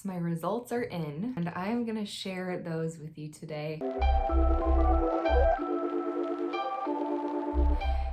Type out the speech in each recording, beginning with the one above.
So my results are in, and I am gonna share those with you today.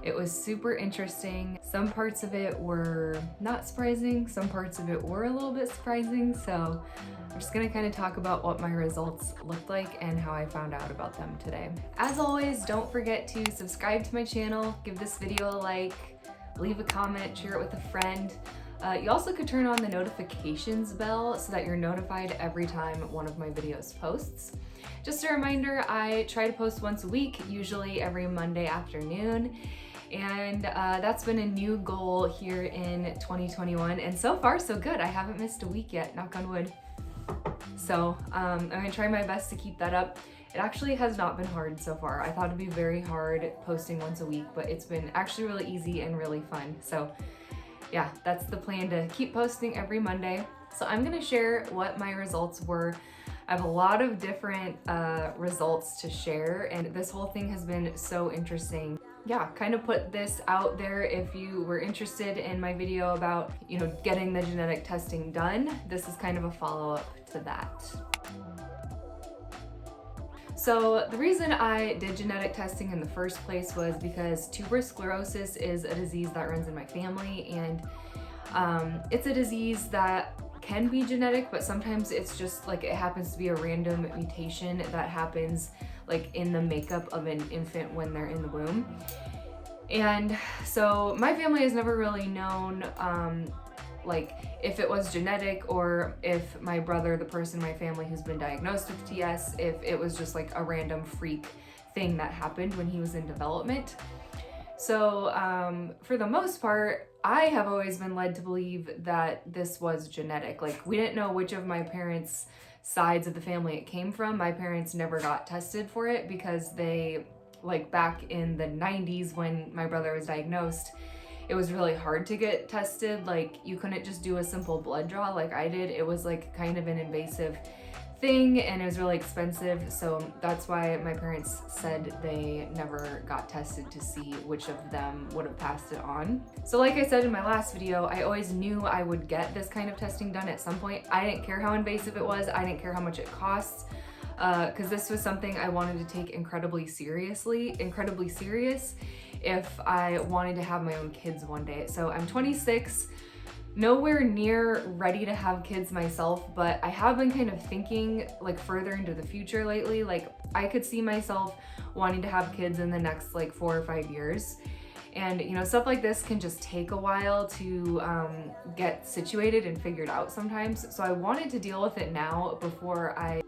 It was super interesting. Some parts of it were not surprising, some parts of it were a little bit surprising, so I'm just gonna kind of talk about what my results looked like and how I found out about them today. As always, don't forget to subscribe to my channel, give this video a like, leave a comment, share it with a friend. You also could turn on the notifications bell so that you're notified every time one of my videos posts. Just a reminder, I try to post once a week, usually every Monday afternoon. And that's been a new goal here in 2021, and so far so good. I haven't missed a week yet, knock on wood. So I'm gonna try my best to keep that up. It actually has not been hard so far. I thought it'd be very hard posting once a week, but it's been actually really easy and really fun. So yeah, that's the plan, to keep posting every Monday. So I'm gonna share what my results were. I have a lot of different results to share, and this whole thing has been so interesting. Yeah, kind of put this out there if you were interested in my video about, getting the genetic testing done. This is kind of a follow-up to that. So the reason I did genetic testing in the first place was because tuberous sclerosis is a disease that runs in my family, and it's a disease that can be genetic, but sometimes it's just like it happens to be a random mutation that happens like in the makeup of an infant when they're in the womb. And so my family has never really known like if it was genetic, or if my brother, the person in my family who's been diagnosed with TS, if it was just like a random freak thing that happened when he was in development. So for the most part, I have always been led to believe that this was genetic. Like, we didn't know which of my parents' sides of the family it came from. My parents never got tested for it because they, like back in the 90s when my brother was diagnosed, it was really hard to get tested. Like, you couldn't just do a simple blood draw like I did. It was like kind of an invasive thing, and it was really expensive. So that's why my parents said they never got tested to see which of them would have passed it on. So like I said in my last video, I always knew I would get this kind of testing done at some point. I didn't care how invasive it was. I didn't care how much it costs, because this was something I wanted to take incredibly serious if I wanted to have my own kids one day. So I'm 26, nowhere near ready to have kids myself, but I have been kind of thinking like further into the future lately. Like, I could see myself wanting to have kids in the next like 4 or 5 years. And stuff like this can just take a while to get situated and figured out sometimes. So I wanted to deal with it now before I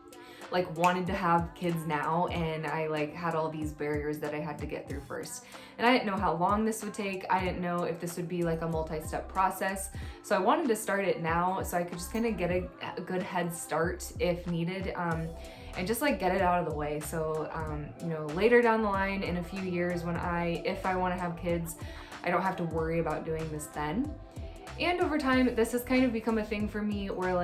wanted to have kids now, and I had all these barriers that I had to get through first. And I didn't know how long this would take. I didn't know if this would be like a multi-step process. So I wanted to start it now so I could just kind of get a good head start if needed, and just get it out of the way. So later down the line in a few years, if I want to have kids, I don't have to worry about doing this then. And over time, this has kind of become a thing for me where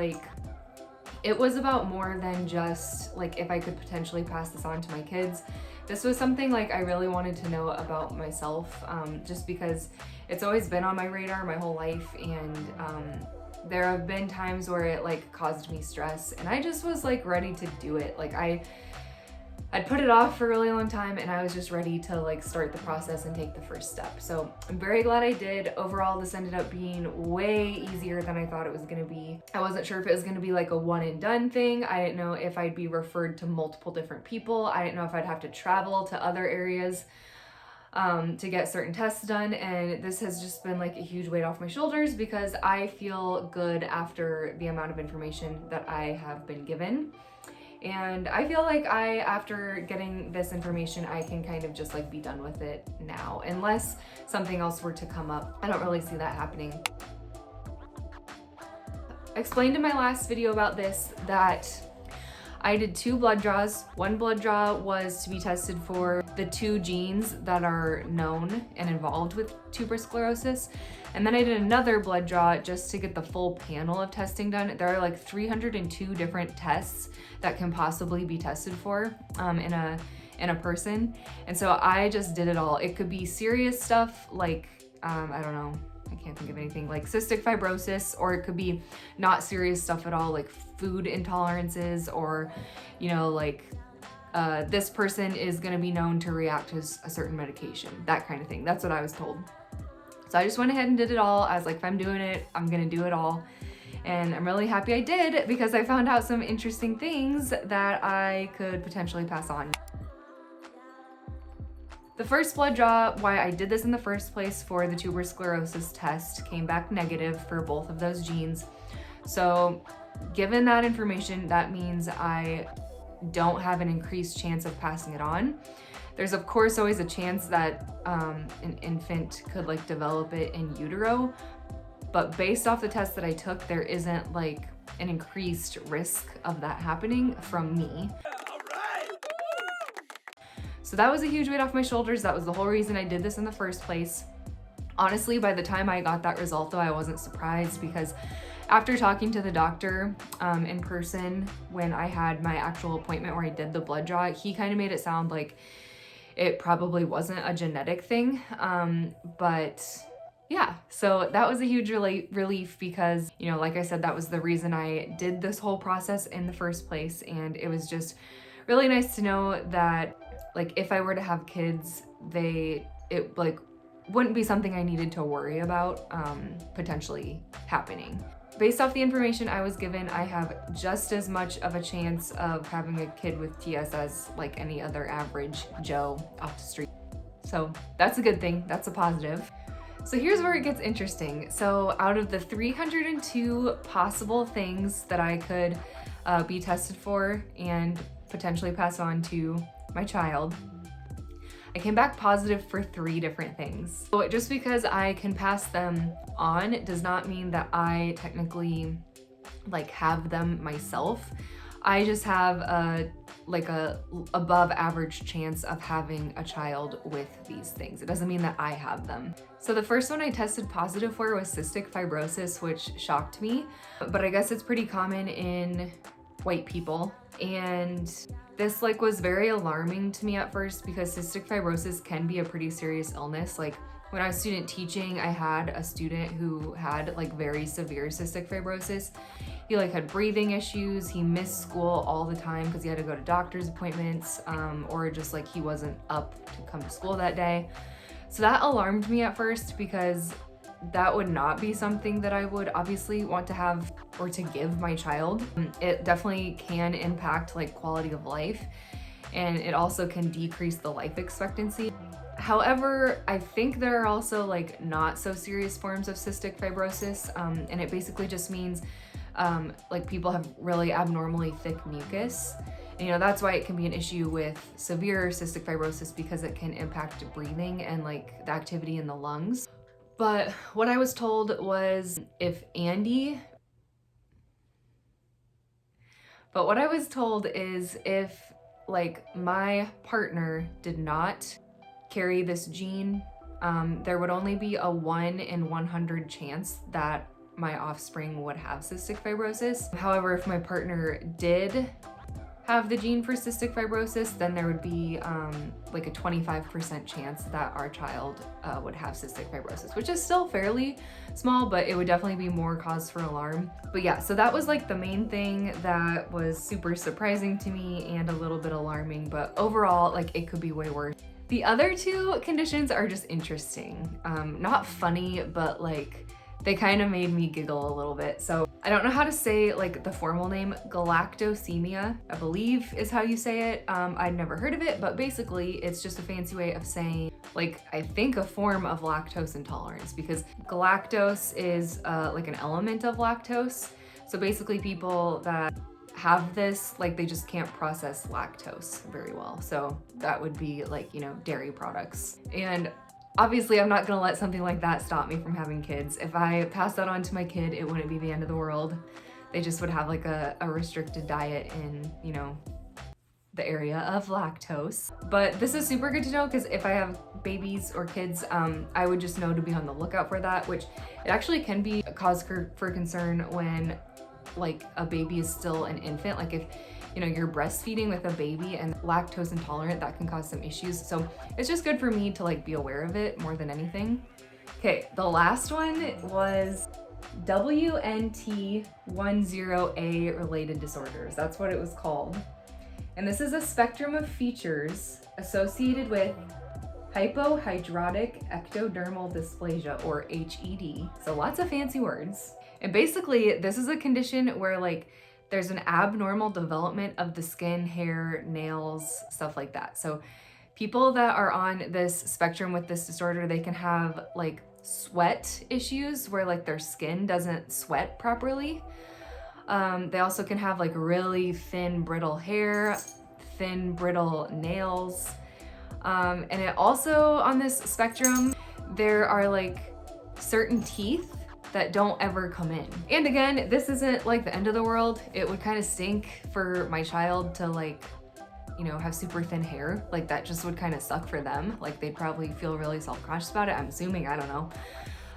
it was about more than just if I could potentially pass this on to my kids. This was something I really wanted to know about myself, just because it's always been on my radar my whole life, and there have been times where it caused me stress, and I just was ready to do it. I'd put it off for a really long time, and I was just ready to start the process and take the first step. So I'm very glad I did. Overall, this ended up being way easier than I thought it was gonna be. I wasn't sure if it was gonna be a one and done thing. I didn't know if I'd be referred to multiple different people. I didn't know if I'd have to travel to other areas to get certain tests done. And this has just been a huge weight off my shoulders, because I feel good after the amount of information that I have been given. And I feel after getting this information, I can kind of just be done with it now, unless something else were to come up. I don't really see that happening. I explained in my last video about this that I did 2 blood draws. One blood draw was to be tested for the 2 genes that are known and involved with tuberous sclerosis. And then I did another blood draw just to get the full panel of testing done. There are 302 different tests that can possibly be tested for in a person. And so I just did it all. It could be serious stuff I don't know, I can't think of anything, like cystic fibrosis, or it could be not serious stuff at all, like food intolerances, or, you know, like this person is gonna be known to react to a certain medication, that kind of thing. That's what I was told. So I just went ahead and did it all. I was like, if I'm doing it, I'm gonna do it all. And I'm really happy I did, because I found out some interesting things that I could potentially pass on. The first blood draw, why I did this in the first place for the tuberous sclerosis test, came back negative for both of those genes. So given that information, that means I don't have an increased chance of passing it on. There's of course always a chance that an infant could like develop it in utero, but based off the test that I took, there isn't like an increased risk of that happening from me. So that was a huge weight off my shoulders. That was the whole reason I did this in the first place. Honestly, by the time I got that result though, I wasn't surprised, because after talking to the doctor in person when I had my actual appointment where I did the blood draw, he kind of made it sound like it probably wasn't a genetic thing. But yeah, so that was a huge relief, because, you know, like I said, that was the reason I did this whole process in the first place. And it was just really nice to know that, like, if I were to have kids, it like wouldn't be something I needed to worry about potentially happening. Based off the information I was given, I have just as much of a chance of having a kid with TS as like any other average Joe off the street. So that's a good thing, that's a positive. So here's where it gets interesting. So out of the 302 possible things that I could be tested for and potentially pass on to my child, I came back positive for 3 different things. So just because I can pass them on does not mean that I technically like have them myself. I just have a above average chance of having a child with these things. It doesn't mean that I have them. So the first one I tested positive for was cystic fibrosis, which shocked me, but I guess it's pretty common in white people. And this like was very alarming to me at first, because cystic fibrosis can be a pretty serious illness. Like when I was student teaching, I had a student who had like very severe cystic fibrosis. He like had breathing issues. He missed school all the time because he had to go to doctor's appointments, or just like he wasn't up to come to school that day. So that alarmed me at first, because that would not be something that I would obviously want to have or to give my child. It definitely can impact like quality of life, and it also can decrease the life expectancy. However, I think there are also like not so serious forms of cystic fibrosis, and it basically just means like people have really abnormally thick mucus. And, you know, that's why it can be an issue with severe cystic fibrosis, because it can impact breathing and like the activity in the lungs. But what I was told was if like my partner did not carry this gene, there would only be a 1 in 100 chance that my offspring would have cystic fibrosis. However, if my partner did have the gene for cystic fibrosis, then there would be like a 25% chance that our child would have cystic fibrosis, which is still fairly small, but it would definitely be more cause for alarm. But yeah, so that was like the main thing that was super surprising to me and a little bit alarming, but overall, like it could be way worse. The other 2 conditions are just interesting. Not funny, but like they kind of made me giggle a little bit. So I don't know how to say like the formal name. Galactosemia, I believe is how you say it. I'd never heard of it, but basically it's just a fancy way of saying like, I think a form of lactose intolerance, because galactose is like an element of lactose. So basically people that have this, like they just can't process lactose very well. So that would be like, you know, dairy products. And obviously, I'm not gonna let something like that stop me from having kids. If I pass that on to my kid, it wouldn't be the end of the world. They just would have like a restricted diet in, you know, the area of lactose. But this is super good to know, because if I have babies or kids, I would just know to be on the lookout for that, which it actually can be a cause for concern when like a baby is still an infant. Like if, you know, you're breastfeeding with a baby and lactose intolerant, that can cause some issues. So it's just good for me to like be aware of it more than anything. Okay, the last one was WNT10A related disorders. That's what it was called. And this is a spectrum of features associated with Hypohydrotic Ectodermal Dysplasia, or HED. So lots of fancy words. And basically, this is a condition where like there's an abnormal development of the skin, hair, nails, stuff like that. So people that are on this spectrum with this disorder, they can have like sweat issues where like their skin doesn't sweat properly. They also can have like really thin, brittle hair, thin, brittle nails. And it also, on this spectrum, there are like certain teeth that don't ever come in. And again, this isn't like the end of the world. It would kind of stink for my child to like, you know, have super thin hair. Like that just would kind of suck for them. Like they'd probably feel really self-conscious about it, I'm assuming, I don't know.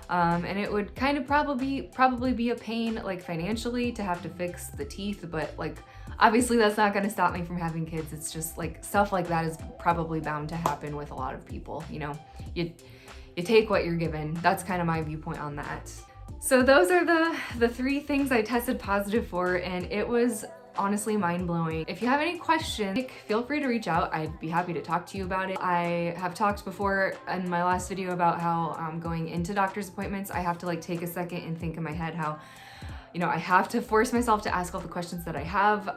And it would kind of probably be a pain like financially to have to fix the teeth, but like obviously that's not gonna stop me from having kids. It's just like stuff like that is probably bound to happen with a lot of people, you know. You take what you're given. That's kind of my viewpoint on that. So those are the 3 things I tested positive for, and it was honestly mind-blowing. If you have any questions, feel free to reach out. I'd be happy to talk to you about it. I have talked before in my last video about how going into doctor's appointments, I have to like take a second and think in my head how, you know, I have to force myself to ask all the questions that I have.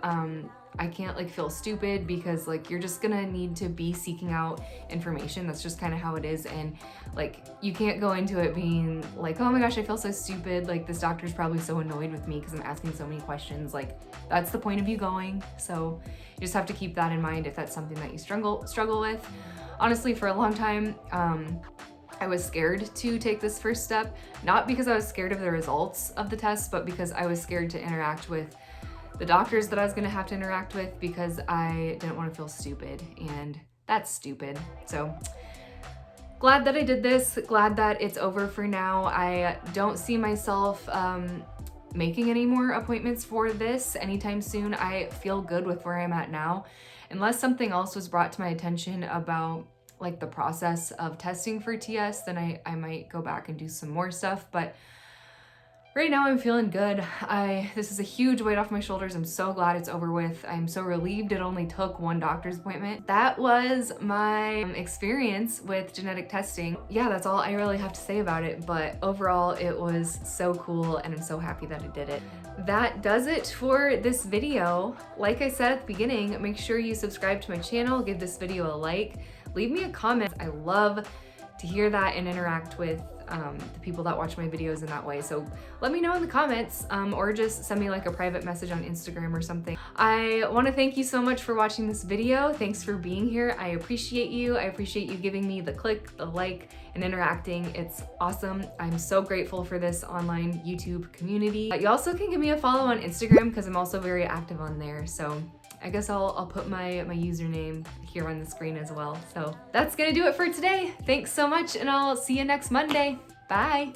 I can't like feel stupid because like you're just gonna need to be seeking out information. That's just kind of how it is. And like you can't go into it being like, oh my gosh, I feel so stupid. Like this doctor's probably so annoyed with me because I'm asking so many questions. Like that's the point of you going. So you just have to keep that in mind if that's something that you struggle with. Honestly, for a long time, I was scared to take this first step, not because I was scared of the results of the test, but because I was scared to interact with the doctors that I was gonna have to interact with because I didn't want to feel stupid, and that's stupid. So glad that I did this, glad that it's over for now. I don't see myself making any more appointments for this anytime soon. I feel good with where I'm at now. Unless something else was brought to my attention about like the process of testing for TS, then I might go back and do some more stuff, but right now I'm feeling good. This is a huge weight off my shoulders. I'm so glad it's over with. I'm so relieved it only took 1 doctor's appointment. That was my experience with genetic testing. Yeah, that's all I really have to say about it, but overall it was so cool and I'm so happy that I did it. That does it for this video. Like I said at the beginning, make sure you subscribe to my channel, give this video a like, leave me a comment. I love to hear that and interact with the people that watch my videos in that way. So let me know in the comments or just send me like a private message on Instagram or something. I want to thank you so much for watching this video. Thanks for being here. I appreciate you. I appreciate you giving me the click, the like, and interacting. It's awesome. I'm so grateful for this online YouTube community. You also can give me a follow on Instagram because I'm also very active on there. So I guess I'll put my username here on the screen as well. So that's gonna do it for today. Thanks so much, and I'll see you next Monday. Bye.